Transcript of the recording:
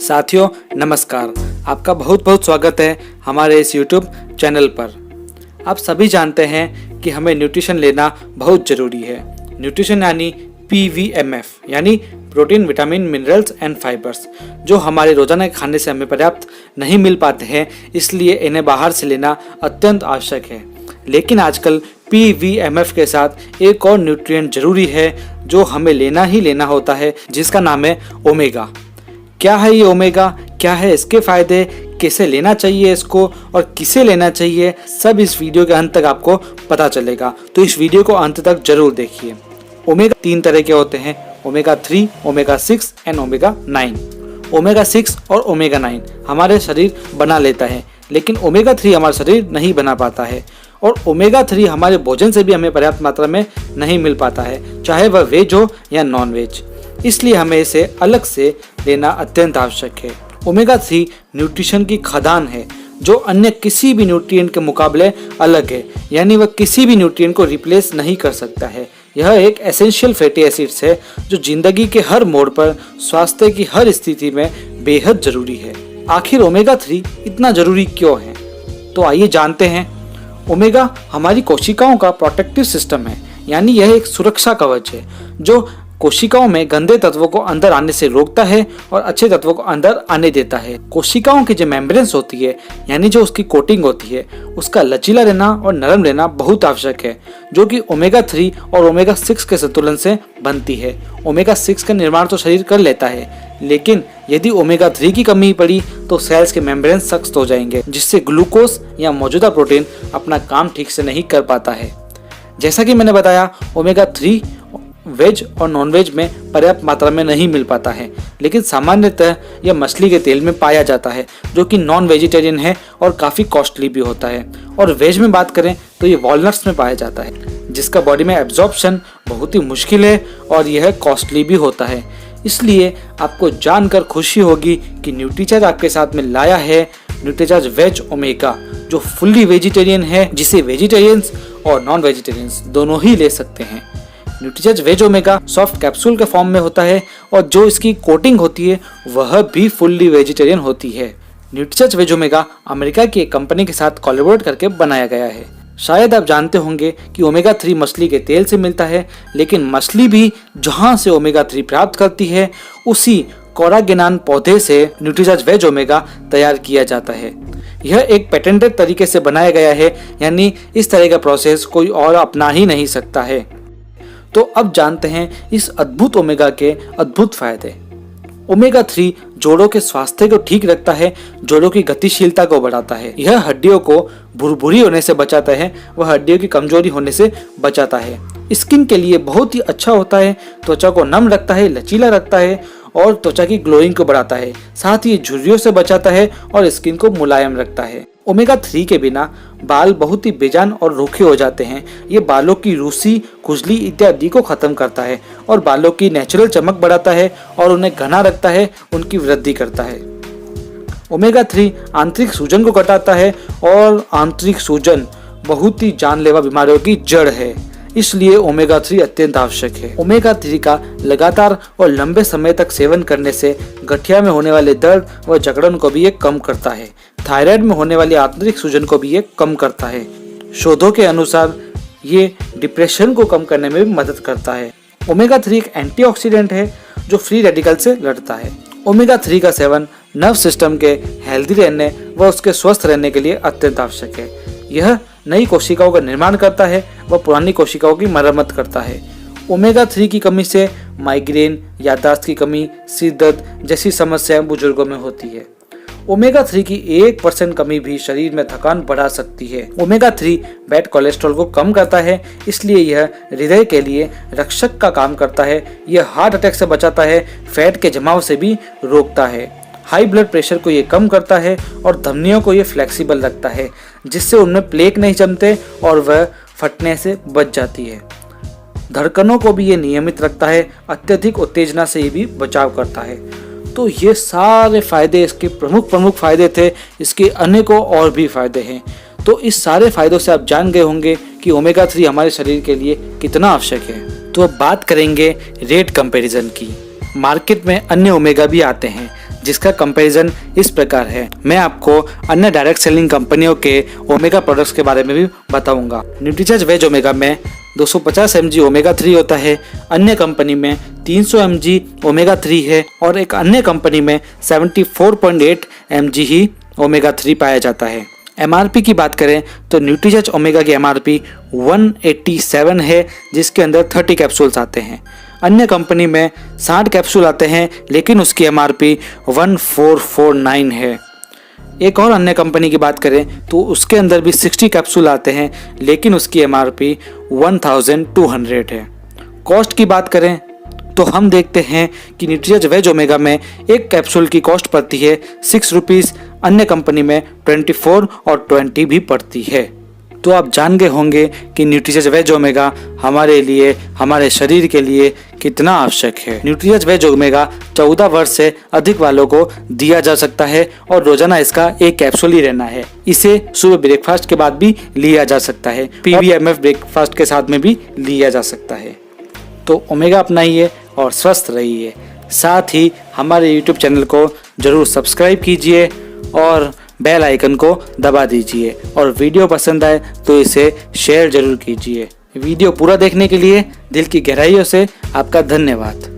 साथियों नमस्कार, आपका बहुत बहुत स्वागत है हमारे इस YouTube चैनल पर। आप सभी जानते हैं कि हमें न्यूट्रिशन लेना बहुत ज़रूरी है। न्यूट्रिशन यानी PVMF यानी protein, vitamin, minerals and fibres, जो हमारे रोजाना के खाने से हमें पर्याप्त नहीं मिल पाते हैं, इसलिए इन्हें बाहर से लेना अत्यंत आवश्यक है। लेकिन आजकल PVMF के साथ एक और न्यूट्रिएंट जरूरी है जो हमें लेना ही लेना होता है, जिसका नाम है ओमेगा। क्या है ये ओमेगा, क्या है इसके फायदे, कैसे लेना चाहिए इसको और किसे लेना चाहिए, सब इस वीडियो के अंत तक आपको पता चलेगा। तो इस वीडियो को अंत तक जरूर देखिए। ओमेगा 3 तरह के होते हैं, omega 3, omega 6 and omega 9। Omega 6 और ओमेगा 9 हमारे शरीर बना लेता है, लेकिन ओमेगा 3 हमारा शरीर नहीं बना पाता है। और ओमेगा 3 हमारे भोजन से भी हमें पर्याप्त मात्रा में नहीं मिल पाता है, चाहे वह वेज हो या नॉन वेज। इसलिए हमें इसे अलग से लेना अत्यंत आवश्यक है। ओमेगा 3 न्यूट्रिशन की खदान है जो अन्य किसी भी न्यूट्रिएंट के मुकाबले अलग है, यानी वह किसी भी न्यूट्रिएंट को रिप्लेस नहीं कर सकता है। यह एक एसेंशियल फैटी एसिड्स है जो जिंदगी के हर मोड़ पर स्वास्थ्य की हर स्थिति में बेहद जरूरी है। आखिर ओमेगा 3 इतना जरूरी क्यों है, तो आइए जानते हैं। ओमेगा हमारी कोशिकाओं का प्रोटेक्टिव सिस्टम है, यानी यह एक सुरक्षा कवच है जो कोशिकाओं में गंदे तत्वों को अंदर आने से रोकता है और अच्छे तत्वों को अंदर आने देता है। कोशिकाओं की जो मेम्ब्रेन्स होती है, यानी जो उसकी कोटिंग होती है, उसका लचीला रहना और नरम रहना बहुत आवश्यक है, जो कि ओमेगा 3 और ओमेगा 6 के संतुलन से बनती है। ओमेगा 6 का निर्माण तो शरीर कर लेता है, लेकिन यदि ओमेगा 3 की कमी पड़ी तो सेल्स के मेम्ब्रेन्स सख्त हो जाएंगे, जिससे ग्लूकोज या मौजूदा प्रोटीन अपना काम ठीक से नहीं कर पाता है। जैसा कि मैंने बताया, ओमेगा 3 वेज और नॉन वेज में पर्याप्त मात्रा में नहीं मिल पाता है, लेकिन सामान्यतः यह मछली के तेल में पाया जाता है, जो कि नॉन वेजिटेरियन है और काफ़ी कॉस्टली भी होता है। और वेज में बात करें तो ये वॉलनट्स में पाया जाता है, जिसका बॉडी में एब्जॉर्प्शन बहुत ही मुश्किल है और यह कॉस्टली भी होता है। इसलिए आपको जानकर खुशी होगी कि न्यूट्रीचार्ज आपके साथ में लाया है न्यूट्रीचार्ज वेज ओमेगा, जो फुल्ली वेजिटेरियन है, जिसे वेजिटेरियंस और नॉन वेजिटेरियंस दोनों ही ले सकते हैं। Nutricharge veg omega soft capsule के फॉर्म में होता है और जो इसकी कोटिंग होती है वह भी फुल्ली वेजिटेरियन होती है। न्यूट्रीचार्ज वेज ओमेगा अमेरिका की एक कंपनी के साथ कोलैबोरेट करके बनाया गया है। शायद आप जानते होंगे कि ओमेगा 3 मछली के तेल से मिलता है, लेकिन मछली भी जहां से ओमेगा 3 प्राप्त करती है, उसी कोरागेनान पौधे से न्यूट्रीचार्ज वेज ओमेगा तैयार किया जाता है। यह एक पेटेंटेड तरीके से बनाया गया है, यानी इस तरह का प्रोसेस कोई और अपना ही नहीं सकता है। तो अब जानते हैं इस अद्भुत ओमेगा के अद्भुत फायदे। ओमेगा 3 जोड़ों के स्वास्थ्य को ठीक रखता है, जोड़ों की गतिशीलता को बढ़ाता है। यह हड्डियों को भुरभुरी होने से बचाता है, वह हड्डियों की कमजोरी होने से बचाता है। स्किन के लिए बहुत ही अच्छा होता है, त्वचा को नम रखता है, लचीला रखता है और त्वचा की ग्लोइंग को बढ़ाता है। साथ ही झुर्रियों से बचाता है और स्किन को मुलायम रखता है। ओमेगा 3 के बिना बाल बहुत ही बेजान और रूखे हो जाते हैं। ये बालों की रूसी, खुजली इत्यादि को खत्म करता है और बालों की नेचुरल चमक बढ़ाता है और उन्हें घना रखता है, उनकी वृद्धि करता है। ओमेगा 3 आंतरिक सूजन को घटाता है और आंतरिक सूजन बहुत ही जानलेवा बीमारियों की जड़ है, इसलिए ओमेगा 3 अत्यंत आवश्यक है। ओमेगा 3 का लगातार और लंबे समय तक सेवन करने से गठिया में होने वाले दर्द व जकड़न को भी ये कम करता है। थायराइड में होने वाली आंतरिक सूजन को भी ये कम करता है। शोधों के अनुसार ये डिप्रेशन को कम करने में भी मदद करता है। ओमेगा 3 एक एंटीऑक्सीडेंट है जो फ्री रेडिकल से लड़ता है। ओमेगा 3 का सेवन नर्व सिस्टम के हेल्दी रहने व उसके स्वस्थ रहने के लिए अत्यंत आवश्यक है। यह नई कोशिकाओं का निर्माण करता है व पुरानी कोशिकाओं की मरम्मत करता है। ओमेगा 3 की कमी से माइग्रेन, याददाश्त की कमी, सिर दर्द जैसी समस्याएं बुजुर्गों में होती है। ओमेगा 3 की 1% कमी भी शरीर में थकान बढ़ा सकती है। ओमेगा 3 बैड कोलेस्ट्रॉल को कम करता है, इसलिए यह हृदय के लिए रक्षक का काम करता है। यह हार्ट अटैक से बचाता है, फैट के जमाव से भी रोकता है। हाई ब्लड प्रेशर को ये कम करता है और धमनियों को ये फ्लेक्सिबल रखता है, जिससे उनमें प्लेक नहीं जमते और वह फटने से बच जाती है। धड़कनों को भी ये नियमित रखता है, अत्यधिक उत्तेजना से ये भी बचाव करता है। तो ये सारे फायदे इसके प्रमुख फायदे थे। इसके अनेकों और भी फायदे हैं। तो इस सारे फायदों से आप जान गए होंगे कि ओमेगा 3 हमारे शरीर के लिए कितना आवश्यक है। तो अब बात करेंगे रेट कंपैरिजन की। मार्केट में अन्य ओमेगा भी आते हैं, जिसका कंपैरिजन इस प्रकार है। मैं आपको अन्य डायरेक्ट सेलिंग कंपनियों के ओमेगा प्रोडक्ट्स के बारे में भी बताऊंगा। न्यूट्रीचार्ज वेज ओमेगा में 250 mg ओमेगा 3 होता है, अन्य कंपनी में 300 mg ओमेगा 3 है और एक अन्य कंपनी में 74.8 mg ही ओमेगा 3 पाया जाता है। MRP की बात करें तो न्यूट्रीचार्ज ओमेगा की MRP 187 है, जिसके अंदर 30 कैप्सूल्स आते हैं। अन्य कंपनी में 60 कैप्सूल आते हैं, लेकिन उसकी MRP 1449 है। एक और अन्य कंपनी की बात करें तो उसके अंदर भी 60 कैप्सूल आते हैं, लेकिन उसकी MRP 1200 है। कॉस्ट की बात करें तो हम देखते हैं कि न्यूट्रीचार्ज वेज ओमेगा में एक कैप्सूल की कॉस्ट पड़ती है 6 रुपीज़, अन्य कंपनी में 24 और 20 भी पड़ती है। तो आप जान गए होंगे कि न्यूट्रीचार्ज वेज ओमेगा हमारे लिए, हमारे शरीर के लिए कितना आवश्यक है। न्यूट्रीचार्ज वेज ओमेगा 14 वर्ष से अधिक वालों को दिया जा सकता है और रोजाना इसका एक कैप्सूल ही रहना है। इसे सुबह ब्रेकफास्ट के बाद भी लिया जा सकता है, PVMF ब्रेकफास्ट के साथ में भी लिया जा सकता है। तो ओमेगा अपनाइए और स्वस्थ रहिए। साथ ही हमारे YouTube चैनल को जरूर सब्सक्राइब कीजिए और बेल आइकन को दबा दीजिए, और वीडियो पसंद आए तो इसे शेयर जरूर कीजिए। वीडियो पूरा देखने के लिए दिल की गहराइयों से आपका धन्यवाद।